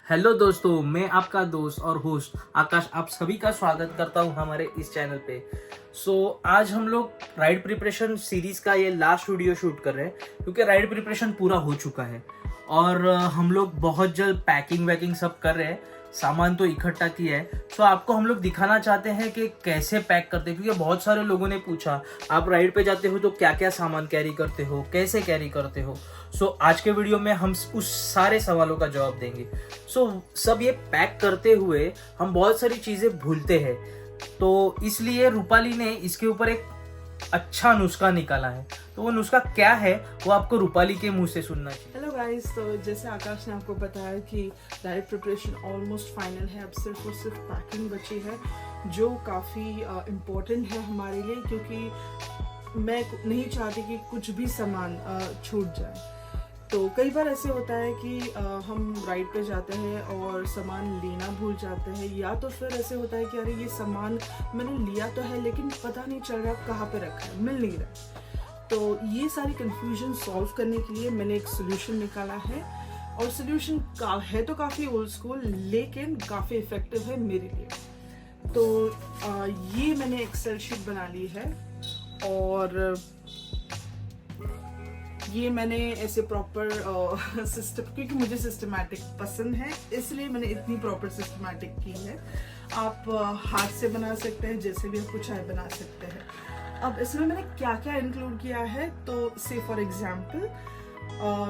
Hello दोस्तों, मैं आपका दोस्त और होस्ट आकाश आप सभी का स्वागत करता हूं हमारे इस चैनल पे। आज हम लोग राइड प्रिपरेशन सीरीज का ये लास्ट वीडियो शूट कर रहे हैं क्योंकि राइड प्रिपरेशन पूरा हो चुका है और हम लोग बहुत जल्द पैकिंग वैकिंग सब कर रहे हैं। सामान तो इकट्ठा किया है, आपको हम लोग दिखाना चाहते हैं कि कैसे पैक करते हैं, क्योंकि बहुत सारे लोगों ने पूछा आप राइड पे जाते हो तो क्या क्या सामान कैरी करते हो, कैसे कैरी करते हो। आज के वीडियो में हम उस सारे सवालों का जवाब देंगे। सब ये पैक करते हुए हम बहुत सारी चीजें भूलते हैं, तो इसलिए रूपाली ने इसके ऊपर एक अच्छा नुस्खा निकाला है। तो वो नुस्खा क्या है वो आपको रूपाली के मुंह से सुनना चाहिए। हेलो गाइस, तो जैसे आकाश ने आपको बताया कि राइड प्रिपरेशन ऑलमोस्ट फाइनल है। अब सिर्फ और सिर्फ पैकिंग बची है, जो काफ़ी इम्पोर्टेंट है हमारे लिए, क्योंकि मैं नहीं चाहती कि कुछ भी सामान छूट जाए। तो कई बार ऐसे होता है कि हम राइड पे जाते हैं और सामान लेना भूल जाते हैं, या तो फिर ऐसे होता है कि अरे ये सामान मैंने लिया तो है लेकिन पता नहीं चल रहा कहाँ पे रखा है, मिल नहीं रहा। तो ये सारी कंफ्यूजन सॉल्व करने के लिए मैंने एक सोल्यूशन निकाला है, और सोल्यूशन है तो काफ़ी ओल्ड स्कूल लेकिन काफ़ी इफ़ेक्टिव है मेरे लिए। तो ये मैंने एक्सेल शीट बना ली है, और ये मैंने ऐसे प्रॉपर सिस्टम, क्योंकि मुझे सिस्टमैटिक पसंद है इसलिए मैंने इतनी प्रॉपर सिस्टमैटिक की है। आप हाथ से बना सकते हैं, जैसे भी आप कुछ चाहे बना सकते हैं। अब इसमें मैंने क्या क्या इंक्लूड किया है, तो से फॉर एग्जांपल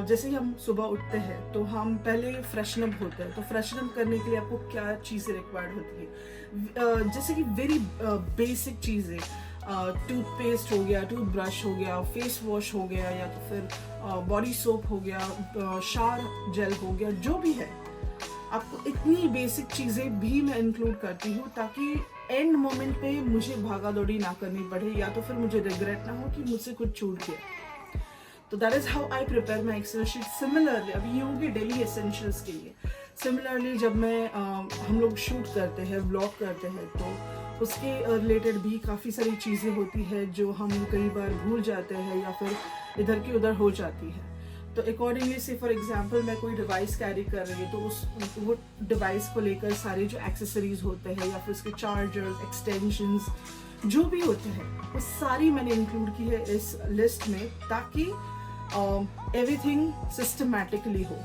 जैसे ही हम सुबह उठते हैं तो हम पहले फ्रेशन अप होते हैं। तो फ्रेशन अप करने के लिए आपको क्या चीज़ें रिक्वायर्ड होती है, जैसे कि वेरी बेसिक चीज़ें, टूथपेस्ट हो गया, टूथब्रश हो गया, फेस वॉश हो गया, या तो फिर बॉडी सोप हो गया, शावर जेल हो गया, जो भी है। आपको इतनी बेसिक चीज़ें भी मैं इंक्लूड करती हूँ ताकि एंड मोमेंट पे मुझे भागा दौड़ी ना करनी पड़े, या तो फिर मुझे रिग्रेट ना हो कि मुझसे कुछ छूट गया। तो that is how I prepare my Excel sheet. Similarly अभी ये होंगे डेली एसेंशियल्स के लिए। सिमिलरली जब मैं हम लोग शूट करते हैं, व्लॉग करते हैं, तो उसके रिलेटेड भी काफ़ी सारी चीज़ें होती है जो हम कई बार भूल जाते हैं या फिर इधर की उधर हो जाती है। तो अकॉर्डिंगली से फॉर एग्जांपल मैं कोई डिवाइस कैरी कर रही हूँ, तो वो डिवाइस को लेकर सारे जो एक्सेसरीज होते हैं या फिर उसके चार्जर्स, एक्सटेंशंस जो भी होते हैं, वो सारी मैंने इंक्लूड की है इस लिस्ट में, ताकि एवरीथिंग सिस्टमैटिकली हो।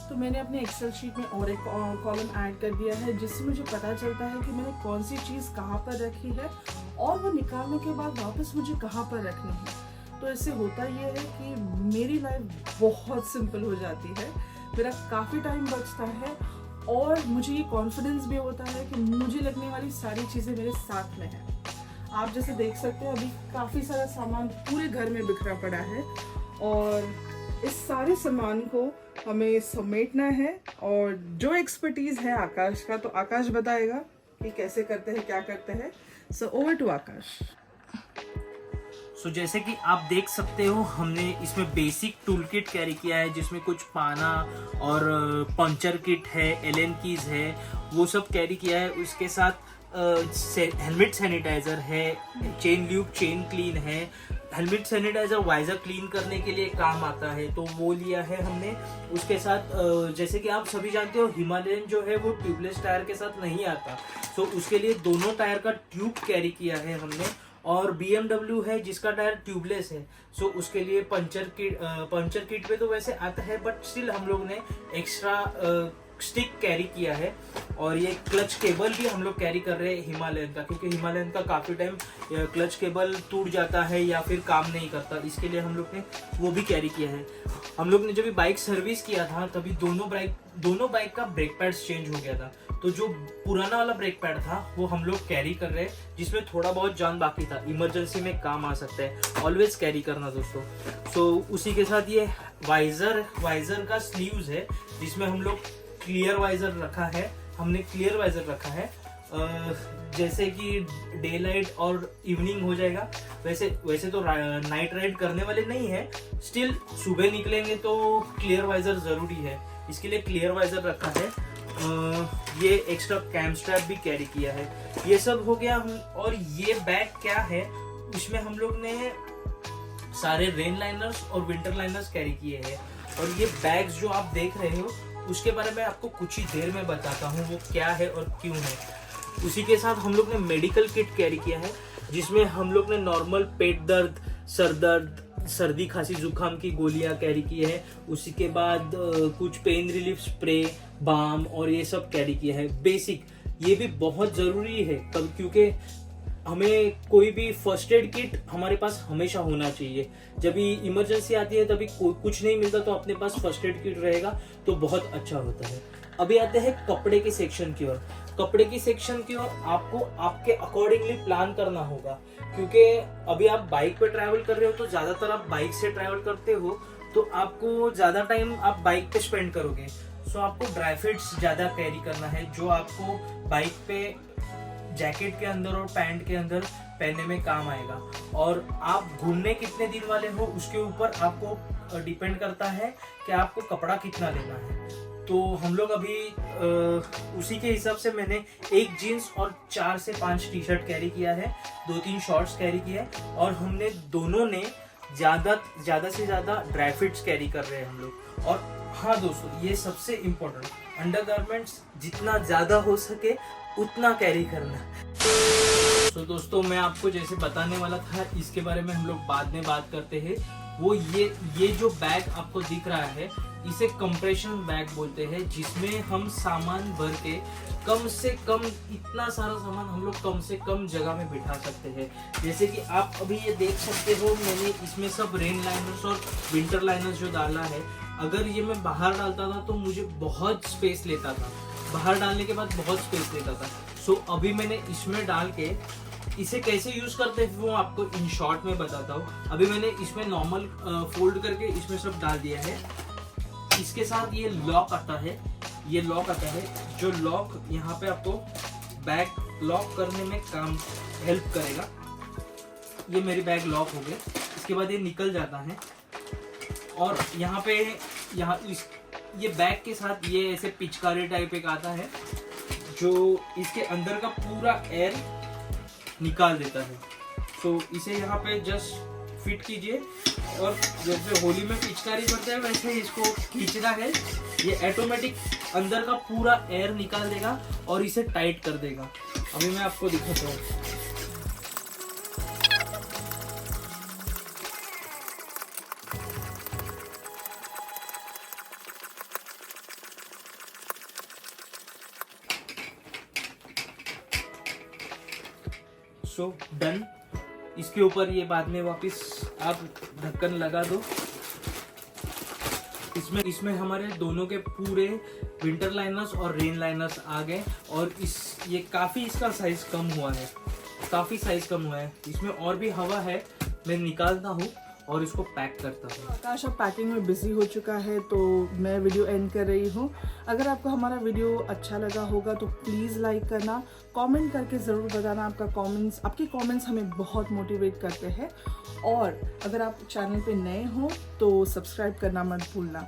तो मैंने अपने एक्सेल शीट में और एक कॉलम ऐड कर दिया है, जिससे मुझे पता चलता है कि मैंने कौन सी चीज़ कहाँ पर रखी है और वो निकालने के बाद वापस मुझे कहाँ पर रखनी है। तो इससे होता ये है कि मेरी लाइफ बहुत सिंपल हो जाती है, मेरा काफ़ी टाइम बचता है, और मुझे ये कॉन्फिडेंस भी होता है कि मुझे लगने वाली सारी चीज़ें मेरे साथ में हैं। आप जैसे देख सकते हैं अभी काफ़ी सारा सामान पूरे घर में बिखरा पड़ा है, और इस सारे सामान को हमें समेटना है। और जो एक्सपर्टीज़ है आकाश का, तो आकाश बताएगा कि कैसे करते हैं, क्या करते हैं। सो ओवर टू आकाश। जैसे कि आप देख सकते हो, हमने इसमें बेसिक टूल किट कैरी किया है, जिसमें कुछ पाना और पंचर किट है, एलन कीज है, वो सब कैरी किया है। उसके साथ हेलमेट सैनिटाइजर है, चेन ल्यूब, चेन क्लीन है। हेलमेट सैनिटाइजर वाइजर क्लीन करने के लिए काम आता है, तो वो लिया है हमने। उसके साथ जैसे कि आप सभी जानते हो, हिमालयन जो है वो ट्यूबलेस टायर के साथ नहीं आता, उसके लिए दोनों टायर का ट्यूब कैरी किया है हमने। और BMW है जिसका टायर ट्यूबलेस है, उसके लिए पंचर किट पे तो वैसे आता है, बट स्टिल हम लोग ने एक्स्ट्रा स्टिक कैरी किया है। और ये क्लच केबल भी हम लोग कैरी कर रहे हैं हिमालयन का, क्योंकि हिमालयन का काफ़ी टाइम क्लच केबल टूट जाता है या फिर काम नहीं करता, इसके लिए हम लोग ने वो भी कैरी किया है। हम लोग ने जब बाइक सर्विस किया था तभी दोनों बाइक का ब्रेक पैड्स चेंज हो गया था, तो जो पुराना वाला ब्रेक पैड था वो हम लोग कैरी कर रहे हैं, जिसमें थोड़ा बहुत जान बाकी था, इमरजेंसी में काम आ सकता है, ऑलवेज कैरी करना दोस्तों। उसी के साथ ये वाइजर का स्लीव्स है, जिसमें हम लोग क्लियर वाइजर रखा है, हमने क्लियर वाइजर रखा है। जैसे कि डे लाइट और इवनिंग हो जाएगा, वैसे तो नाइट राइड करने वाले नहीं है, स्टिल सुबह निकलेंगे तो क्लियर वाइजर जरूरी है, इसके लिए क्लियर वाइजर रखा है। ये एक्स्ट्रा कैम स्ट्रैप भी कैरी किया है। ये सब हो गया। और ये बैग क्या है, उसमें हम लोग ने सारे रेन लाइनर्स और विंटर लाइनर्स कैरी किए हैं। और ये बैग्स जो आप देख रहे हो उसके बारे में आपको कुछ ही देर में बताता हूँ वो क्या है और क्यों है। उसी के साथ हम लोग ने मेडिकल किट कैरी किया है, जिसमें हम लोग ने नॉर्मल पेट दर्द, सर दर्द, सर्दी खांसी जुकाम की गोलियां कैरी की है। उसी के बाद कुछ पेन रिलीफ स्प्रे, बाम और ये सब कैरी किया है। बेसिक ये भी बहुत ज़रूरी है तब, क्योंकि हमें कोई भी फर्स्ट एड किट हमारे पास हमेशा होना चाहिए। जब भी इमरजेंसी आती है तभी कुछ नहीं मिलता तो अपने पास फर्स्ट एड किट रहेगा तो बहुत अच्छा होता है। अभी आते हैं कपड़े के सेक्शन की ओर। कपड़े की सेक्शन की ओर आपको आपके अकॉर्डिंगली प्लान करना होगा, क्योंकि अभी आप बाइक पे ट्रैवल कर रहे हो तो ज़्यादातर आप बाइक से ट्रैवल करते हो तो आपको ज़्यादा टाइम आप बाइक पे स्पेंड करोगे। सो आपको ड्राई फ्रूट्स ज़्यादा कैरी करना है, जो आपको बाइक पे जैकेट के अंदर और पैंट के अंदर पहनने में काम आएगा। और आप घूमने कितने दिन वाले हो उसके ऊपर आपको डिपेंड करता है कि आपको कपड़ा कितना लेना है। तो हम लोग अभी उसी के हिसाब से मैंने एक जीन्स और 4 से 5 टी शर्ट कैरी किया है, 2-3 शॉर्ट्स कैरी किया है, और हमने दोनों ने ज़्यादा से ज़्यादा ड्राई फ्रूट्स कैरी कर रहे हैं हम लोग। और हाँ दोस्तों, ये सबसे इम्पोर्टेंट, अंडरगारमेंट्स जितना ज़्यादा हो सके उतना कैरी करना। तो दोस्तों, मैं आपको जैसे बताने वाला था इसके बारे में हम लोग बाद में बात करते हैं। वो ये जो बैग आपको दिख रहा है इसे कंप्रेशन बैग बोलते हैं, जिसमें हम सामान भर के कम से कम, इतना सारा सामान हम लोग कम से कम जगह में बिठा सकते हैं। जैसे कि आप अभी ये देख सकते हो, मैंने इसमें सब रेन लाइनर्स और विंटर लाइनर्स जो डाला है। अगर ये मैं बाहर डालता था तो मुझे बहुत स्पेस लेता था, बाहर डालने के बाद बहुत स्पेस लेता था। सो अभी मैंने इसमें डाल के इसे कैसे यूज करते हैं वो आपको इन शॉर्ट में बताता हूँ। अभी मैंने इसमें नॉर्मल फोल्ड करके इसमें सब डाल दिया है। इसके साथ ये लॉक आता है, ये लॉक आता है, जो लॉक यहाँ पे आपको बैग लॉक करने में काम हेल्प करेगा। ये मेरी बैग लॉक हो गई। इसके बाद ये निकल जाता है और यहाँ पे ये बैग के साथ ये ऐसे पिचकारी टाइप एक आता है जो इसके अंदर का पूरा एयर निकाल देता है। तो इसे यहाँ पे जस्ट फिट कीजिए और जैसे होली में पिचकारी करते हैं वैसे इसको खींचना है। ये ऑटोमेटिक अंदर का पूरा एयर निकाल देगा और इसे टाइट कर देगा। अभी मैं आपको दिखाता हूँ। So done. इसके ऊपर ये बाद में वापस आप ढक्कन लगा दो। इसमें हमारे दोनों के पूरे विंटर लाइनर्स और रेन लाइनर्स आ गए। और ये काफ़ी इसका साइज़ कम हुआ है, काफ़ी साइज़ कम हुआ है। इसमें और भी हवा है, मैं निकालता हूँ और इसको पैक करता हूँ। आकाश अब पैकिंग में बिजी हो चुका है तो मैं वीडियो एंड कर रही हूँ। अगर आपको हमारा वीडियो अच्छा लगा होगा तो प्लीज़ लाइक करना, कमेंट करके ज़रूर बताना। आपके कमेंट्स हमें बहुत मोटिवेट करते हैं। और अगर आप चैनल पे नए हो तो सब्सक्राइब करना मत भूलना।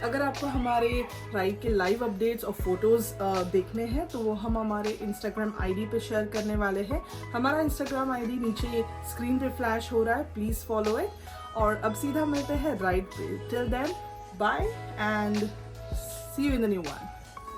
अगर आपको हमारे राइड के लाइव अपडेट्स और फोटोज़ देखने हैं तो वो हम हमारे इंस्टाग्राम आईडी पे शेयर करने वाले हैं। हमारा इंस्टाग्राम आईडी नीचे स्क्रीन पे फ्लैश हो रहा है, प्लीज़ फॉलो इट। और अब सीधा मिलते हैं राइड पे। Till then bye and see you in the new one.